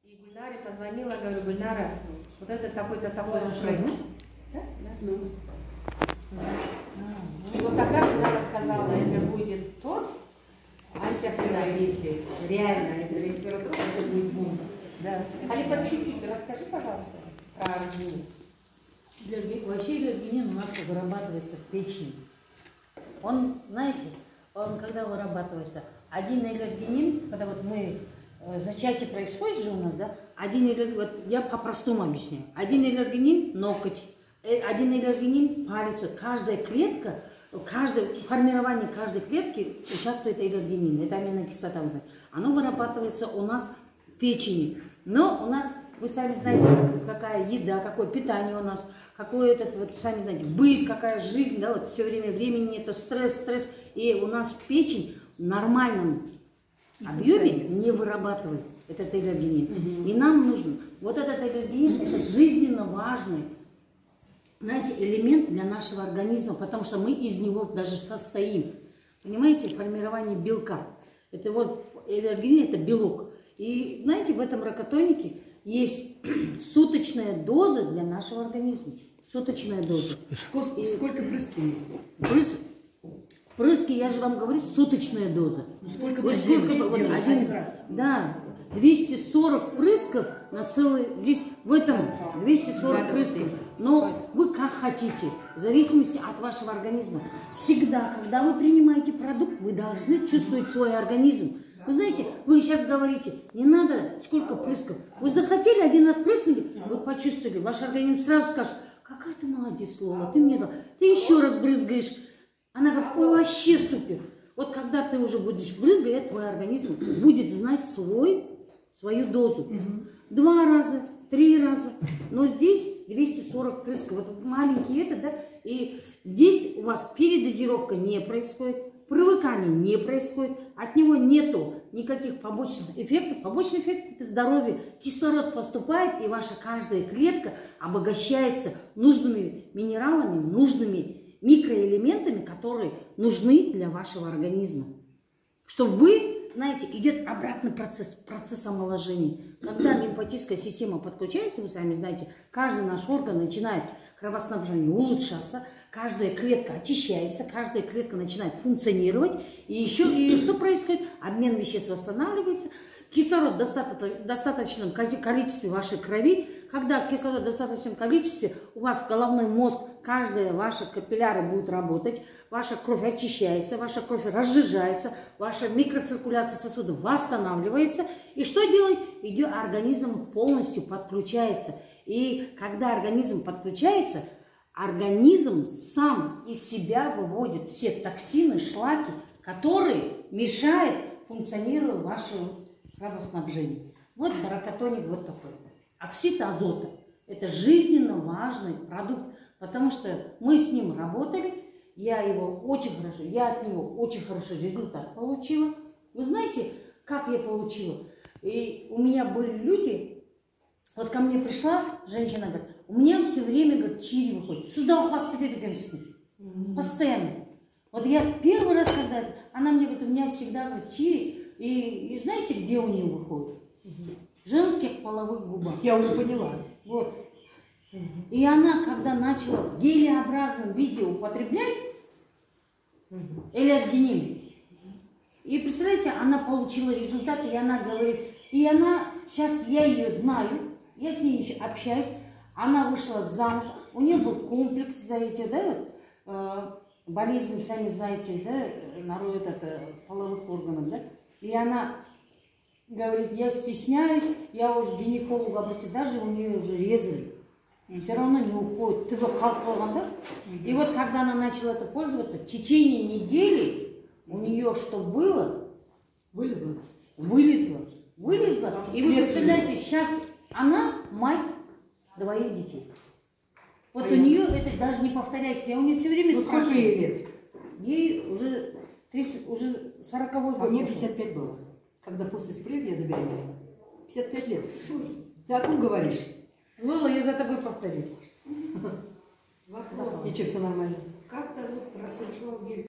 И Гульнаре позвонила, говорю: Гульнара, вот это такой-то такой спрей. Да? Ну. И вот такая Гульнара сказала, это будет тот антиоксидант, если реально, если респиратор, это будет бомба. Да. Халипа, чуть-чуть расскажи, пожалуйста, про аргинин. Вообще элергинин у нас вырабатывается в печени. Он, знаете, он когда вырабатывается, один элергинин, когда вот мы, зачатие происходит же у нас, да, один элергинин, вот я по-простому объясняю, один элергинин – ноготь, один элергинин – палец, вот каждая клетка, в формировании каждой клетки участвует элергинин, это аминокислота, вы знаете. Оно вырабатывается у нас в печени, но у нас, вы сами знаете, какая еда, какое питание у нас, какой этот, вот сами знаете, быт, какая жизнь, да, вот все время времени нету, стресс, и у нас печень в нормальном объеме не вырабатывает этот элергинин. И нам нужно, вот этот элергинин, это жизненно важный, знаете, элемент для нашего организма, потому что мы из него даже состоим. Понимаете, формирование белка. Это вот элергинин, это белок. И знаете, в этом ракотонике есть суточная доза для нашего организма. Суточная доза. Сколько прыски есть? Прыски, я же вам говорю, суточная доза. Сколько вот один раз? Да, 240 прысков на целый, здесь в этом 240 прысков. Но вы как хотите, в зависимости от вашего организма. Всегда, когда вы принимаете продукт, вы должны чувствовать свой организм. Вы знаете, вы сейчас говорите, не надо сколько прысков. Вы захотели, один раз прыснули, вы почувствовали, ваш организм сразу скажет: какая ты молодец, Лола, ты мне дала. Ты еще раз брызгаешь. Она говорит: ой, вообще супер. Вот когда ты уже будешь брызгать, твой организм будет знать свою дозу. 2 раза, 3 раза. Но здесь 240 прысков. Вот маленький этот, да, и здесь у вас передозировка не происходит. Привыкание не происходит, от него нету никаких побочных эффектов. Побочный эффект – это здоровье. Кислород поступает, и ваша каждая клетка обогащается нужными минералами, нужными микроэлементами, которые нужны для вашего организма. Чтобы вы, знаете, идет обратный процесс омоложения. Когда лимфатическая система подключается, вы сами знаете, каждый наш орган начинает кровоснабжение улучшаться, каждая клетка очищается, каждая клетка начинает функционировать. И что происходит? Обмен веществ восстанавливается, кислород в достаточном количестве вашей крови. Когда кислород в достаточном количестве, у вас головной мозг, каждая ваша капилляры будет работать, ваша кровь очищается, ваша кровь разжижается, ваша микроциркуляция сосудов восстанавливается. И что делает? Идет организм полностью подключается. И когда организм подключается, организм сам из себя выводит все токсины, шлаки, которые мешают функционированию вашего кровоснабжения. Вот ракотоник вот такой. Оксид азота – это жизненно важный продукт, потому что мы с ним работали, я от него очень хороший результат получила. Вы знаете, как я получила? И у меня были люди, вот ко мне пришла женщина, говорит: у меня все время, говорит, чири выходит. Сюда постоянно. Вот я первый раз, когда она мне говорит: у меня всегда, говорит, чири. И знаете, где у нее выходит? В женских половых губах. Я уже поняла. Вот. И она, когда начала в гелеобразном виде употреблять элергинин, и представляете, она получила результаты, и она говорит, и она, сейчас я ее знаю, я с ней общаюсь, она вышла замуж, у нее был комплекс, знаете, да, болезнь, сами знаете, да, половых органов, да, и она говорит: я стесняюсь, я уже гинекологу обратилась, даже у нее уже резали, все равно не уходит, ты да? И вот когда она начала это пользоваться, в течение недели у нее что было? Вылезло. И вы представляете, сейчас она мать 2 детей. Вот у нее это даже не повторяется. Я у нее все время спрашиваю. Сколько ей лет? Ей уже 30, уже 40-й год. А мне 55 было, когда после спреев я забеременела. 55 лет. Ты о ком говоришь? Лола, я за тобой повторю. Вопрос. Ничего, все нормально. Как-то вот просушил гель.